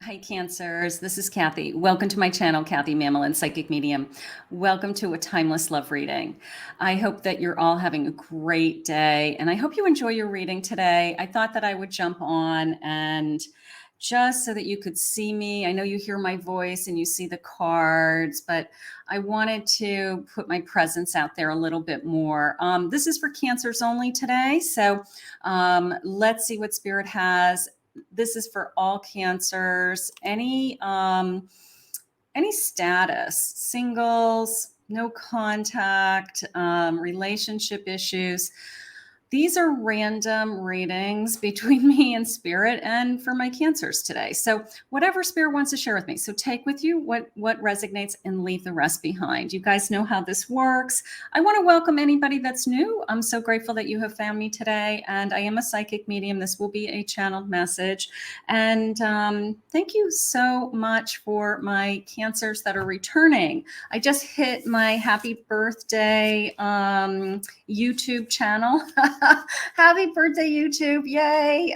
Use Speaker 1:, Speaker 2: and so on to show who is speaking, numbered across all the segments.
Speaker 1: Hi, Cancers. This is Kathy. Welcome to my channel, Kathy Mamolen, Psychic Medium. Welcome to a timeless love reading. I hope that you're all having a great day, and I hope you enjoy your reading today. I thought that I would jump on and just so that you could see me. I know you hear my voice and you see the cards, but I wanted to put my presence out there a little bit more. This is for Cancers only today, so let's see what Spirit has. This is for all Cancers, any status, singles, no contact, relationship issues. These are random readings between me and Spirit and for my Cancers today. So whatever Spirit wants to share with me. So take with you what resonates and leave the rest behind. You guys know how this works. I want to welcome anybody that's new. I'm so grateful that you have found me today. And I am a psychic medium. This will be a channeled message. And thank you so much for my Cancers that are returning. I just hit my happy birthday YouTube channel. Happy birthday, YouTube. Yay.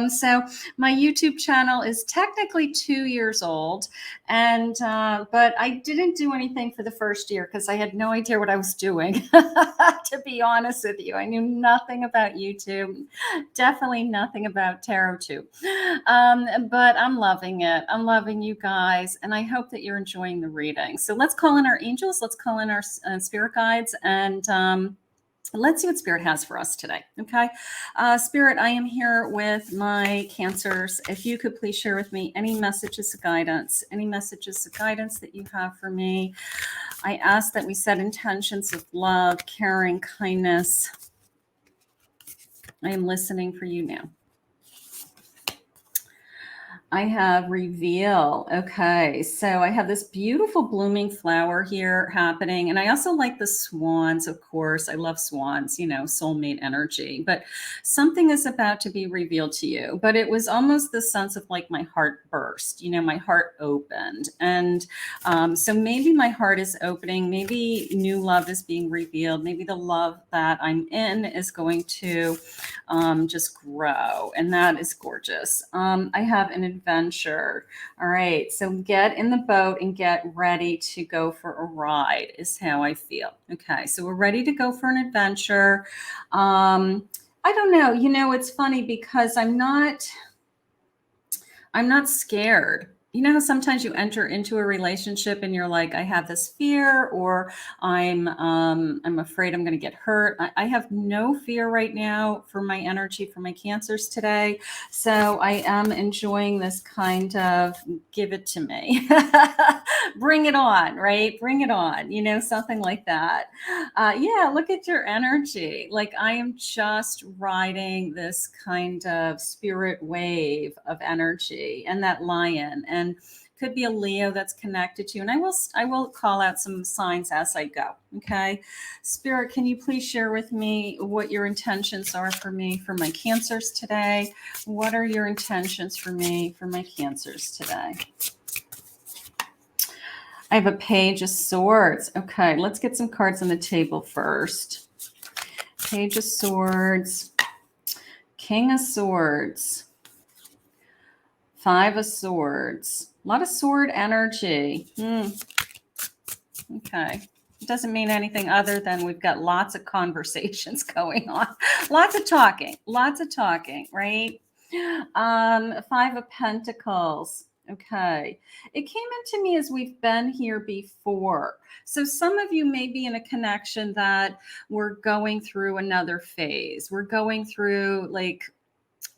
Speaker 1: So my YouTube channel is technically 2 years old, and but I didn't do anything for the first year because I had no idea what I was doing. To be honest with you, I knew nothing about YouTube, definitely nothing about tarot tube. But I'm loving it. I'm loving you guys, and I hope that you're enjoying the reading. So let's call in our angels. Let's call in our spirit guides, and let's see what Spirit has for us today. Okay. Spirit, I am here with my Cancers. If you could please share with me any messages of guidance that you have for me. I ask that we set intentions of love, caring, kindness. I am listening for you now. I have reveal. Okay, so I have this beautiful blooming flower here happening. And I also like the swans, of course. I love swans, you know, soulmate energy. But something is about to be revealed to you. But it was almost the sense of like my heart burst, you know, my heart opened. And so maybe my heart is opening. Maybe new love is being revealed. Maybe the love that I'm in is going to just grow. And that is gorgeous. I have an adventure. All right. So get in the boat and get ready to go for a ride is how I feel. Okay. So we're ready to go for an adventure. I don't know. You know, it's funny because I'm not scared. You know how sometimes you enter into a relationship and you're like, I have this fear, or I'm afraid I'm going to get hurt. I have no fear right now for my energy, for my Cancers today. So I am enjoying this kind of give it to me. Bring it on, right? Bring it on, you know, something like that. Yeah, look at your energy. Like I am just riding this kind of spirit wave of energy, and that lion, and could be a Leo that's connected to you. And I will call out some signs as I go. Okay. Spirit, can you please share with me what your intentions are for me, for my Cancers today? What are your intentions for me, for my Cancers today? I have a Page of Swords. Okay, let's get some cards on the table first. Page of Swords, King of Swords, Five of Swords. A lot of sword energy. Okay. It doesn't mean anything other than we've got lots of conversations going on. Lots of talking, right? Five of Pentacles. Okay. It came into me as we've been here before. So some of you may be in a connection that we're going through another phase. We're going through like,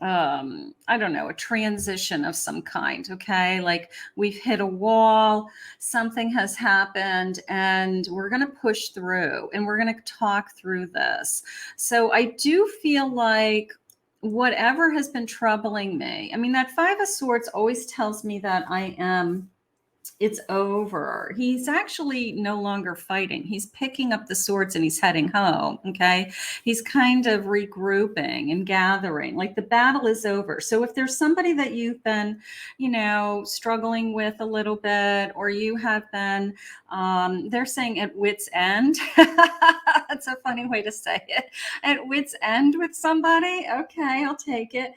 Speaker 1: I don't know, a transition of some kind. Okay. Like we've hit a wall, something has happened, and we're going to push through and we're going to talk through this. So I do feel like whatever has been troubling me, I mean, that Five of Swords always tells me that it's over. He's actually no longer fighting. He's picking up the swords and he's heading home. Okay. He's kind of regrouping and gathering, like the battle is over. So if there's somebody that you've been, you know, struggling with a little bit, or you have been, they're saying at wit's end. That's a funny way to say it. At wit's end with somebody. Okay. I'll take it.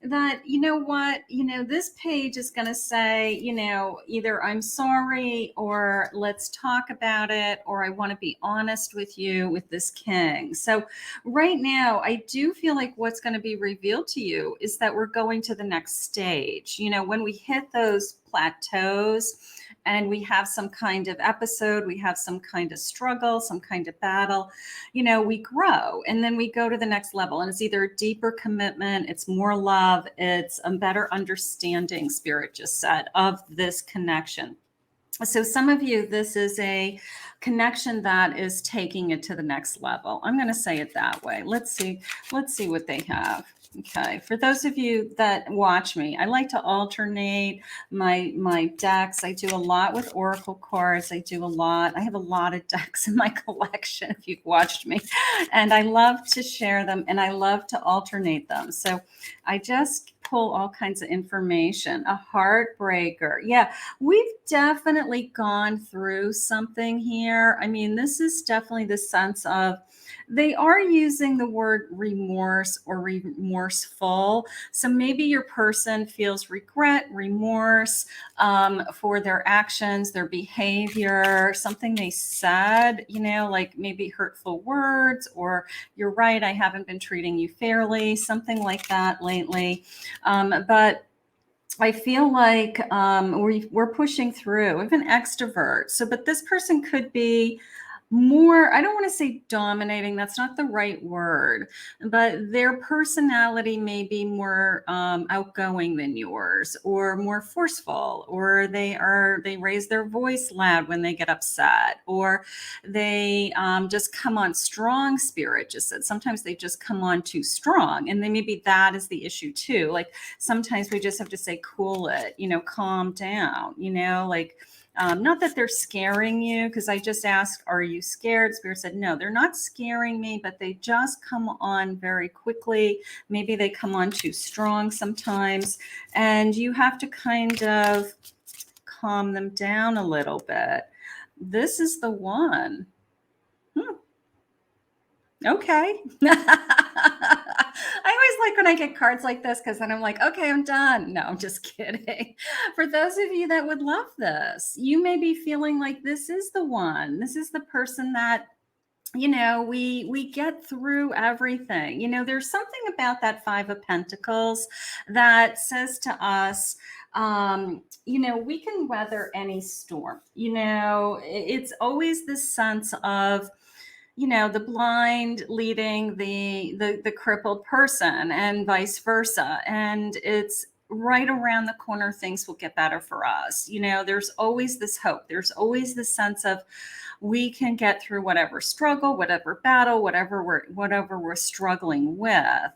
Speaker 1: that, you know what, this page is going to say, either I'm sorry, or let's talk about it, or I want to be honest with you with this king. So right now, I do feel like what's going to be revealed to you is that we're going to the next stage. When we hit those plateaus and we have some kind of episode, we have some kind of struggle, some kind of battle, we grow and then we go to the next level. And it's either a deeper commitment, it's more love, it's a better understanding, Spirit just said, of this connection. So some of you, this is a connection that is taking it to the next level. I'm going to say it that way. Let's see what they have. Okay, for those of you that watch me, I like to alternate my decks. I do a lot with oracle cards. I have a lot of decks in my collection if you've watched me, and I love to share them and I love to alternate them. So I just pull all kinds of information. A heartbreaker. Yeah, we've definitely gone through something here. I mean, this is definitely the sense of, they are using the word remorse or remorseful. So maybe your person feels regret, remorse for their actions, their behavior, something they said, like maybe hurtful words, or you're right, I haven't been treating you fairly, something like that lately. But I feel like we're pushing through. We have an extrovert. So, but this person could be more, I don't want to say dominating, that's not the right word, but their personality may be more outgoing than yours, or more forceful, or they raise their voice loud when they get upset, or they just come on strong. Spirit just said sometimes they just come on too strong, and then maybe that is the issue too. Like sometimes we just have to say, cool it, calm down, like not that they're scaring you, because I just asked, are you scared? Spirit said, no, they're not scaring me, but they just come on very quickly. Maybe they come on too strong sometimes, and you have to kind of calm them down a little bit. This is the one. Okay. I always like when I get cards like this, because then I'm like, okay, I'm done. No, I'm just kidding. For those of you that would love this, you may be feeling like this is the one. This is the person that, we get through everything. There's something about that Five of Pentacles that says to us, we can weather any storm. It's always this sense of, the blind leading the crippled person, and vice versa. And it's right around the corner, things will get better for us. There's always this hope. There's always this sense of, we can get through whatever struggle, whatever battle, whatever we're struggling with.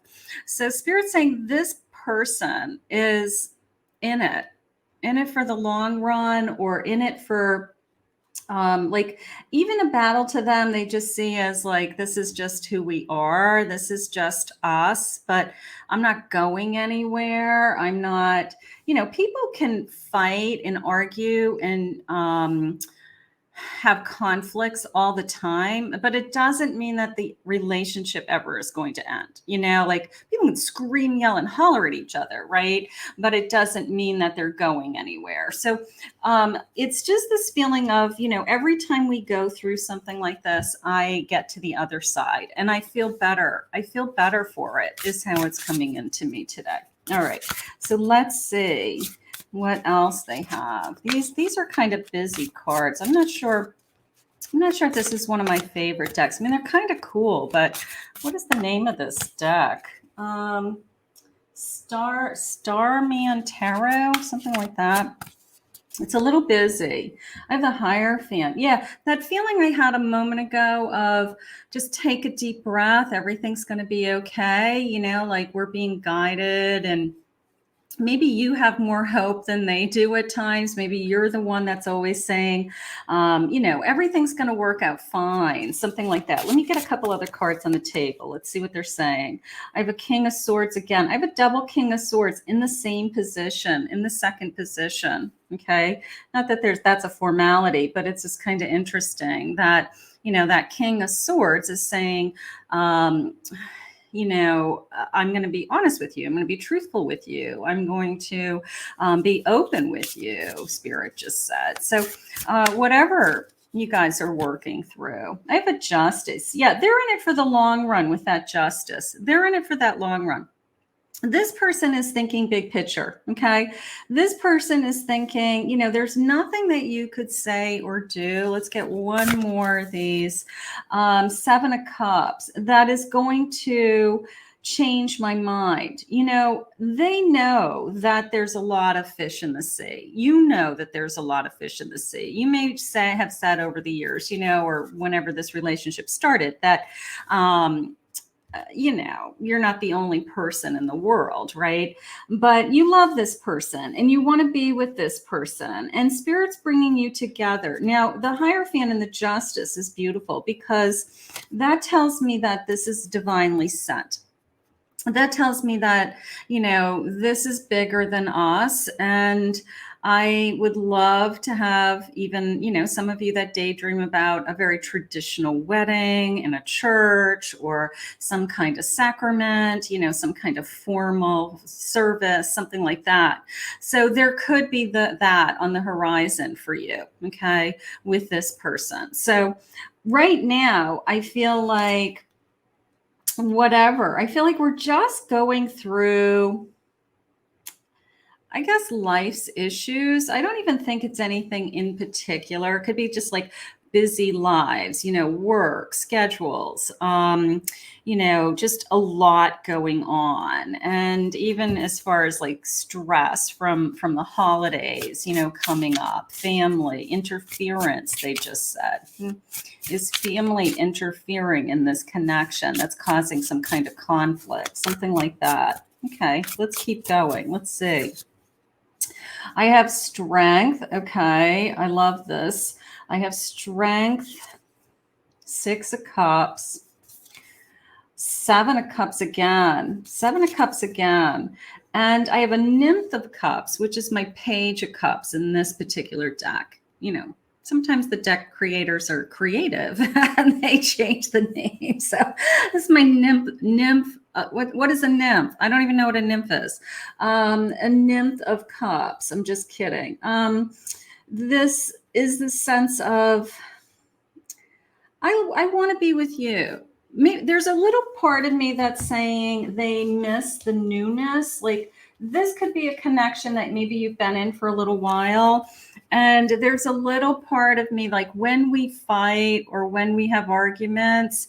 Speaker 1: So Spirit's saying this person is in it for the long run, or in it for like even a battle to them, they just see as like, this is just who we are. This is just us, but I'm not going anywhere. I'm not, people can fight and argue and have conflicts all the time, but it doesn't mean that the relationship ever is going to end. Like people can scream, yell, and holler at each other, right? But it doesn't mean that they're going anywhere. So it's just this feeling of, every time we go through something like this, I get to the other side and I feel better. I feel better for it, is how it's coming into me today. All right. So let's see what else they have. These are kind of busy cards. I'm not sure if this is one of my favorite decks. I mean, they're kind of cool, but what is the name of this deck? Starman Tarot, something like that. It's a little busy. I have the Hierophant. Yeah, that feeling I had a moment ago of just take a deep breath. Everything's going to be okay. Like we're being guided, and maybe you have more hope than they do at times. Maybe you're the one that's always saying, everything's going to work out fine. Something like that. Let me get a couple other cards on the table. Let's see what they're saying. I have a King of Swords again. I have a double King of Swords in the same position, in the second position. Okay. Not that that's a formality, but it's just kind of interesting that, that King of Swords is saying, I'm going to be honest with you. I'm going to be truthful with you. I'm going to be open with you, Spirit just said. So whatever you guys are working through. I have a Justice. Yeah, they're in it for the long run with that Justice. They're in it for that long run. This person is thinking big picture, okay? This person is thinking, there's nothing that you could say or do. Let's get one more of these. 7 of Cups. That is going to change my mind. They know that there's a lot of fish in the sea. You know that there's a lot of fish in the sea. You may have said over the years, or whenever this relationship started, that you're not the only person in the world, right? But you love this person and you want to be with this person, and Spirit's bringing you together. Now, the Hierophant and the Justice is beautiful because that tells me that this is divinely sent. That tells me that, this is bigger than us. And I would love to have even, some of you that daydream about a very traditional wedding in a church or some kind of sacrament, some kind of formal service, something like that. So there could be that on the horizon for you, okay, with this person. So right now, I feel like we're just going through, I guess, life's issues. I don't even think it's anything in particular. It could be just like busy lives, work, schedules, just a lot going on. And even as far as like stress from the holidays, coming up, family, interference, they just said. Is family interfering in this connection that's causing some kind of conflict, something like that? Okay, let's keep going. Let's see. I have Strength. Okay, I love this. I have Strength, 6 of Cups, 7 of Cups again, 7 of Cups again. And I have a Nymph of Cups, which is my Page of Cups in this particular deck. Sometimes the deck creators are creative and they change the name. So this is my nymph. What is a nymph? I don't even know what a nymph is. A Nymph of Cups. I'm just kidding. This is the sense of, I want to be with you. There's a little part of me that's saying they miss the newness. Like this could be a connection that maybe you've been in for a little while. And there's a little part of me, like when we fight or when we have arguments,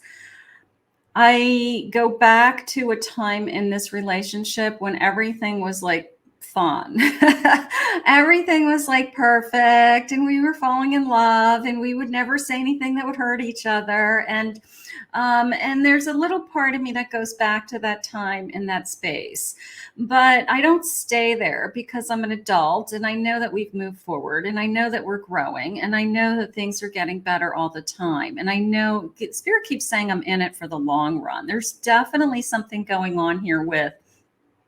Speaker 1: I go back to a time in this relationship when everything was like fun. Everything was like perfect and we were falling in love and we would never say anything that would hurt each other. And there's a little part of me that goes back to that time in that space. But I don't stay there because I'm an adult and I know that we've moved forward and I know that we're growing and I know that things are getting better all the time. And I know Spirit keeps saying I'm in it for the long run. There's definitely something going on here with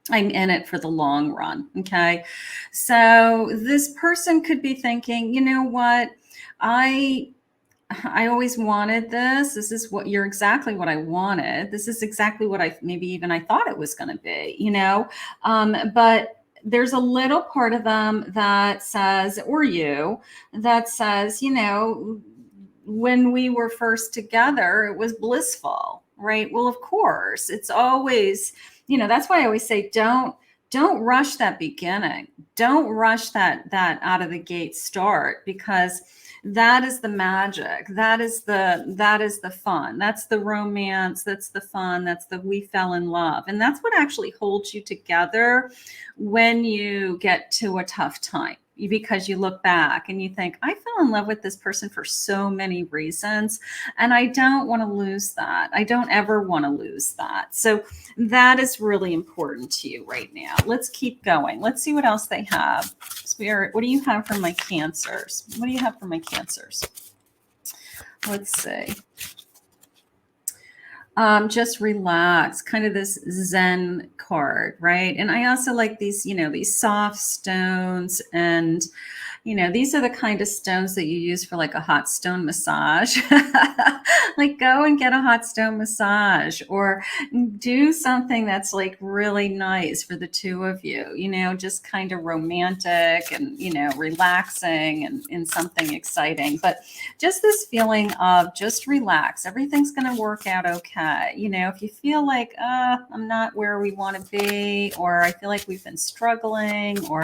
Speaker 1: I'm in it for the long run. Okay. So this person could be thinking, you know what? I always wanted this. This is you're exactly what I wanted. This is exactly what I thought it was going to be, but there's a little part of them that says, or you, that says, when we were first together, it was blissful, right? Well, of course, it's always, that's why I always say, don't rush that beginning. Don't rush that out of the gate start, because that is the magic. That is the fun. That's the romance. That's the fun. That's the we fell in love. And that's what actually holds you together when you get to a tough time, because you look back and you think, I fell in love with this person for so many reasons, and I don't want to lose that. I don't ever want to lose that. So that is really important to you right now. Let's keep going. Let's see what else they have. Spirit, what do you have for my Cancers? What do you have for my Cancers? Let's see. Just relax, kind of this Zen card, right? And I also like these, these soft stones, and these are the kind of stones that you use for like a hot stone massage. Like go and get a hot stone massage, or do something that's like really nice for the two of you, just kind of romantic and, relaxing and something exciting. But just this feeling of just relax. Everything's going to work out okay. If you feel like, I'm not where we want to be, or I feel like we've been struggling, or,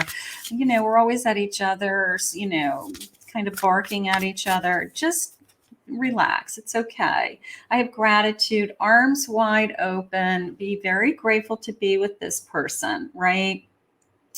Speaker 1: we're always at each other's, kind of barking at each other, just relax. It's okay. I have gratitude, arms wide open, be very grateful to be with this person, right?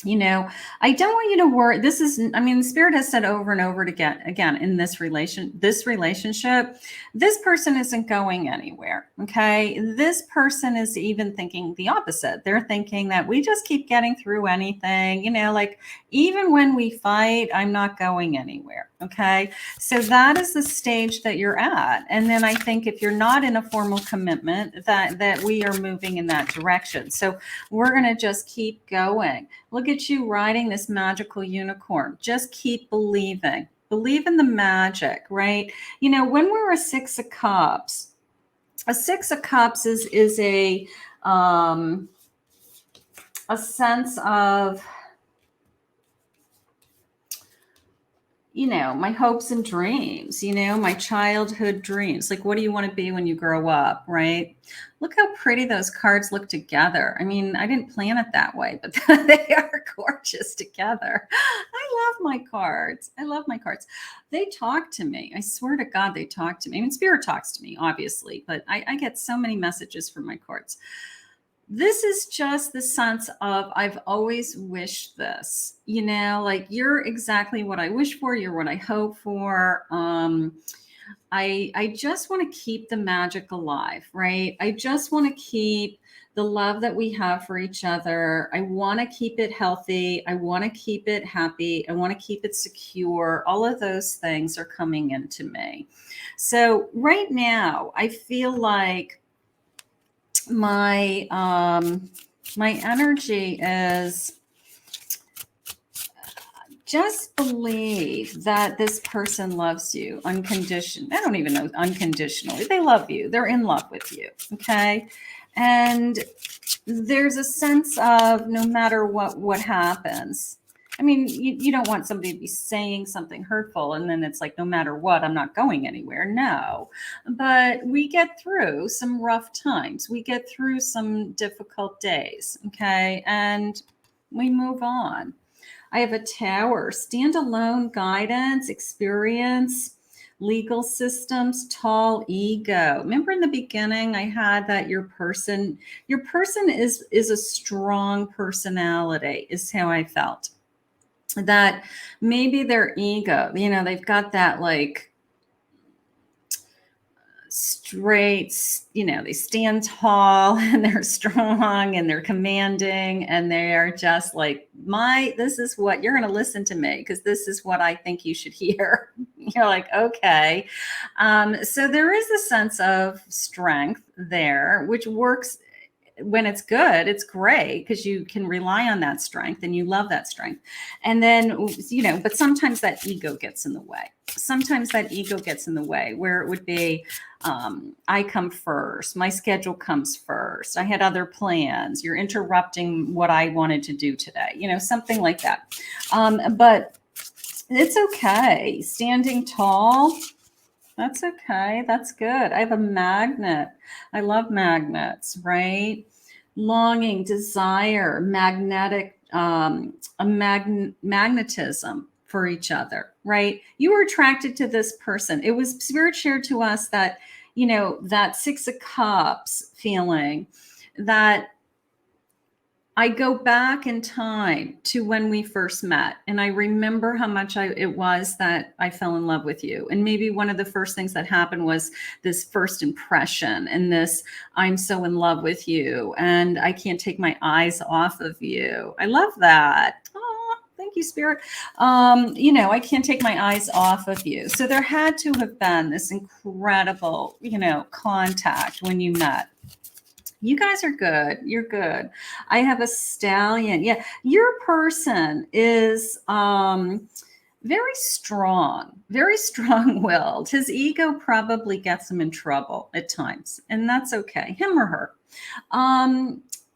Speaker 1: I don't want you to worry. This is, the spirit has said over and over again in this relationship, this person isn't going anywhere. Okay. This person is even thinking the opposite. They're thinking that we just keep getting through anything, like even when we fight, I'm not going anywhere. Okay. So that is the stage that you're at. And then I think if you're not in a formal commitment, that we are moving in that direction. So we're going to just keep going. Look at you riding this magical unicorn. Just keep believing. Believe in the magic, right? When we're a Six of Cups is a sense of, my hopes and dreams, my childhood dreams. Like, what do you want to be when you grow up, right? Look how pretty those cards look together. I didn't plan it that way, but they are gorgeous together. I love my cards. They talk to me. I swear to God, they talk to me. Spirit talks to me, obviously, but I get so many messages from my cards. This is just the sense of, I've always wished this, like you're exactly what I wish for. You're what I hope for. I just want to keep the magic alive, right? I just want to keep the love that we have for each other. I want to keep it healthy. I want to keep it happy. I want to keep it secure. All of those things are coming into me. So right now, I feel like my energy is just believe that this person loves you unconditionally. I don't even know unconditionally. They love you. They're in love with you. Okay. And there's a sense of no matter what happens. You don't want somebody to be saying something hurtful and then it's like, no matter what, I'm not going anywhere. No, but we get through some rough times. We get through some difficult days. Okay. And we move on. I have a Tower, standalone guidance, experience, legal systems, tall ego. Remember in the beginning, I had that your person is a strong personality, is how I felt. That maybe their ego, they've got that like straight, they stand tall and they're strong and they're commanding and they are just like, this is what you're going to listen to me because this is what I think you should hear. You're like, okay. So there is a sense of strength there, which works when it's good. It's great because you can rely on that strength and you love that strength. And then, but sometimes that ego gets in the way. Where it would be, I come first. My schedule comes first. I had other plans. You're interrupting what I wanted to do today. Something like that. But it's okay. Standing tall. That's okay. That's good. I have a magnet. I love magnets, right? Longing, desire, magnetic, magnetism for each other, right? You were attracted to this person. It was spirit shared to us that, that Six of Cups feeling, that I go back in time to when we first met. And I remember how much it was that I fell in love with you. And maybe one of the first things that happened was this first impression and this, I'm so in love with you and I can't take my eyes off of you. I love that. Oh, thank thank you, Spirit. I can't take my eyes off of you. So there had to have been this incredible, contact when you met. You guys are good. You're good. I have a stallion. Yeah. Your person is very strong-willed. His ego probably gets him in trouble at times, and that's okay. Him or her.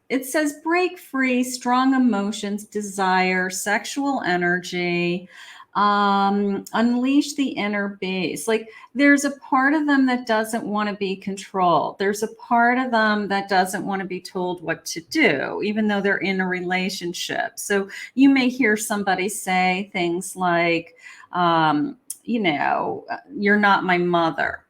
Speaker 1: It says break free, strong emotions, desire, sexual energy, unleash the inner beast. Like there's a part of them that doesn't want to be controlled. There's a part of them that doesn't want to be told what to do, even though they're in a relationship. So you may hear somebody say things like, you're not my mother.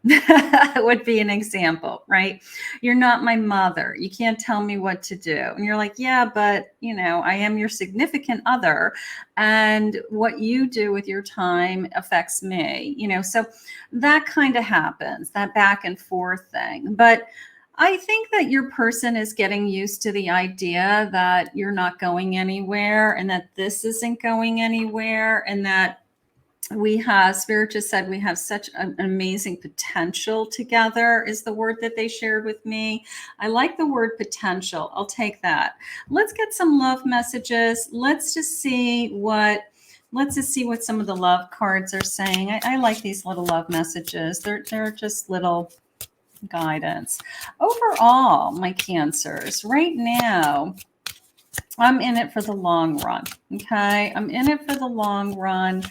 Speaker 1: Would be an example, right? You're not my mother. You can't tell me what to do. And you're like, yeah, but I am your significant other. And what you do with your time affects me, so that kind of happens, that back and forth thing. But I think that your person is getting used to the idea that you're not going anywhere and that this isn't going anywhere, and that Spirit just said we have such an amazing potential together is the word that they shared with me. I like the word potential. I'll take that. Let's get some love messages. Let's just see what some of the love cards are saying. I like these little love messages. They're just little guidance. Overall, my Cancers, right now, I'm in it for the long run. Okay. I'm in it for the long run.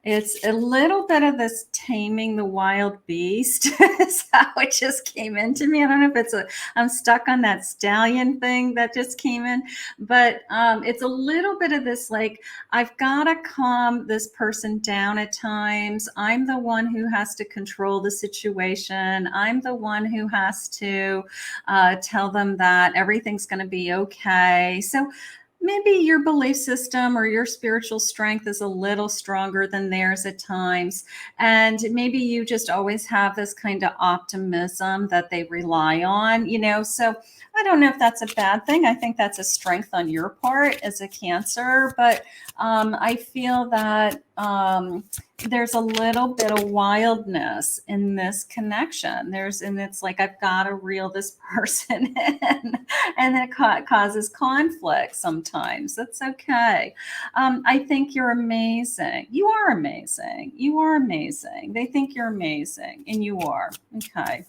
Speaker 1: It's a little bit of this taming the wild beast is how it just came into me. I don't know if I'm stuck on that stallion thing that just came in, but it's a little bit of this, like, I've got to calm this person down at times. I'm the one who has to control the situation. I'm the one who has to tell them that everything's going to be okay. So maybe your belief system or your spiritual strength is a little stronger than theirs at times. And maybe you just always have this kind of optimism that they rely on, so I don't know if that's a bad thing. I think that's a strength on your part as a Cancer, but I feel that there's a little bit of wildness in this connection. And it's like, I've got to reel this person in, and it causes conflict sometimes. That's okay. I think you're amazing. You are amazing. You are amazing. They think you're amazing, and you are. Okay.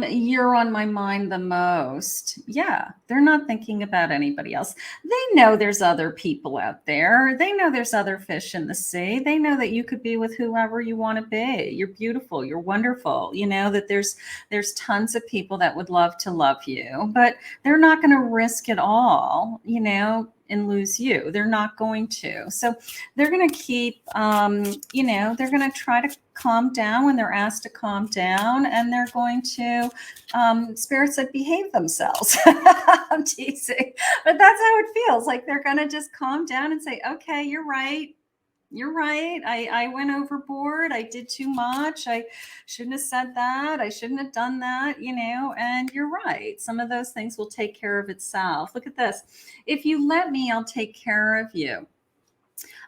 Speaker 1: You're on my mind the most. Yeah, they're not thinking about anybody else. They know there's other people out there. They know there's other fish in the sea. They know that you could be with whoever you want to be. You're beautiful. You're wonderful. That there's tons of people that would love to love you, but they're not going to risk it all, and lose you. They're not going to. So they're going to keep, they're going to try to calm down when they're asked to calm down, and they're going to, spirits that behave themselves. I'm teasing, but that's how it feels. Like they're going to just calm down and say, okay, you're right. You're right. I went overboard. I did too much. I shouldn't have said that. I shouldn't have done that, and you're right. Some of those things will take care of itself. Look at this. If you let me, I'll take care of you.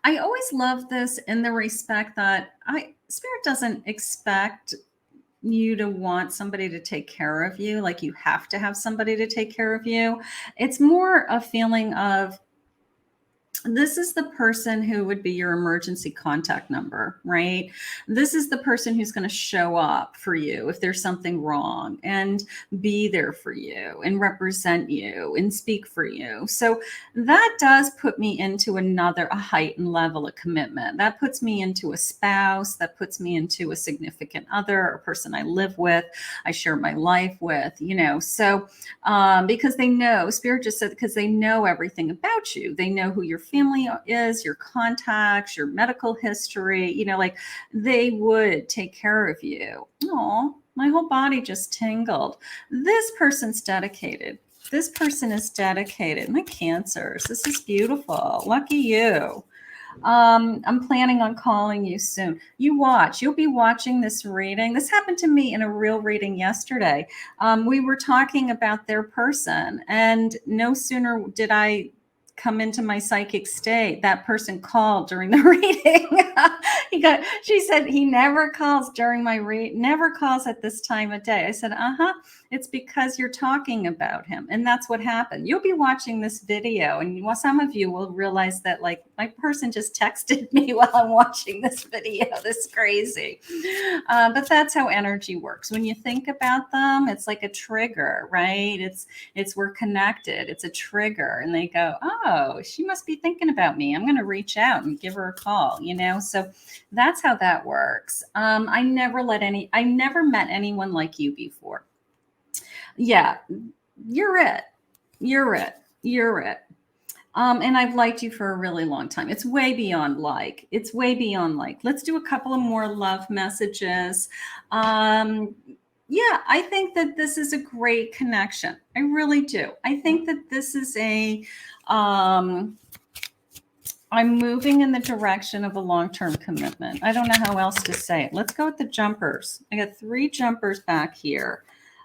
Speaker 1: I always love this in the respect that Spirit doesn't expect you to want somebody to take care of you. Like you have to have somebody to take care of you. It's more a feeling of, this is the person who would be your emergency contact number, right? This is the person who's going to show up for you if there's something wrong and be there for you and represent you and speak for you. So that does put me into a heightened level of commitment. That puts me into a spouse. That puts me into a significant other, a person I live with, I share my life with, so because they know, Spirit just said, because they know everything about you. They know who your family is, your contacts, your medical history, like they would take care of you. Oh, my whole body just tingled. This person's dedicated. This person is dedicated. My Cancers, this is beautiful. Lucky you. I'm planning on calling you soon. You'll be watching this reading. This happened to me in a real reading yesterday. We were talking about their person, and no sooner did I come into my psychic state. That person called during the reading. She said he never calls during my never calls at this time of day. I said, it's because you're talking about him. And that's what happened. You'll be watching this video and some of you will realize that like my person just texted me while I'm watching this video. This is crazy. But that's how energy works. When you think about them, it's like a trigger, right? It's we're connected. It's a trigger. And they go, oh, she must be thinking about me. I'm going to reach out and give her a call, So that's how that works. I never met anyone like you before. Yeah, you're it. And I've liked you for a really long time. It's way beyond like. Let's do a couple of more love messages. Yeah, I think that this is a great connection. I really do. I think that this is I'm moving in the direction of a long-term commitment. I don't know how else to say it. Let's go with the jumpers. I got 3 jumpers back here.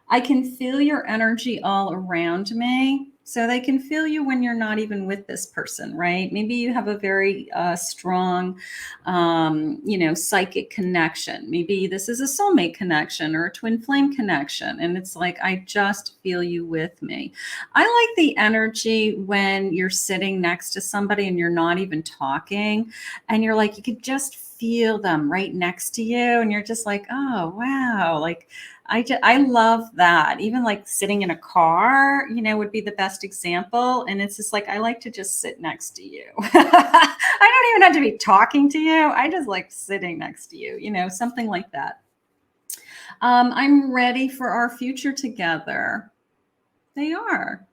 Speaker 1: I can feel your energy all around me. So they can feel you when you're not even with this person, right? Maybe you have a very strong, psychic connection. Maybe this is a soulmate connection or a twin flame connection. And it's like, I just feel you with me. I like the energy when you're sitting next to somebody and you're not even talking. And you're like, you could just feel them right next to you. And you're just like, oh, wow. Like, I love that. Even like sitting in a car, would be the best example. And it's just like, I like to just sit next to you. I don't even have to be talking to you. I just like sitting next to you, something like that. I'm ready for our future together. They are.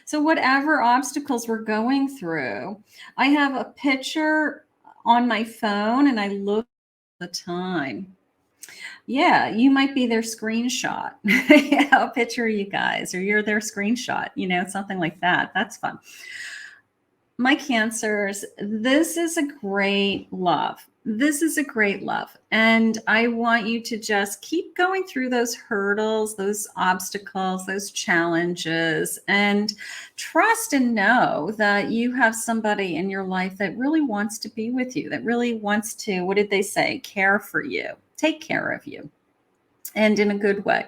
Speaker 1: So whatever obstacles we're going through, I have a picture on my phone and I look at the time. Yeah, you might be their screenshot. I'll picture you guys, or you're their screenshot, something like that. That's fun. My Cancers, this is a great love. And I want you to just keep going through those hurdles, those obstacles, those challenges, and trust and know that you have somebody in your life that really wants to be with you, that really wants to, what did they say? Care for you, take care of you, and in a good way.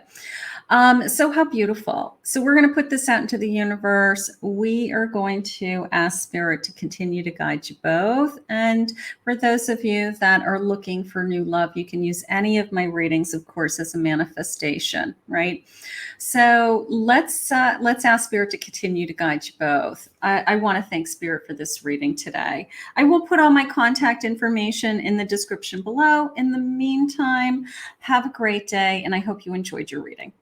Speaker 1: So how beautiful. So we're going to put this out into the universe. We are going to ask Spirit to continue to guide you both. And for those of you that are looking for new love, you can use any of my readings, of course, as a manifestation, right? So let's ask Spirit to continue to guide you both. I want to thank Spirit for this reading today. I will put all my contact information in the description below. In the meantime, have a great day, and I hope you enjoyed your reading.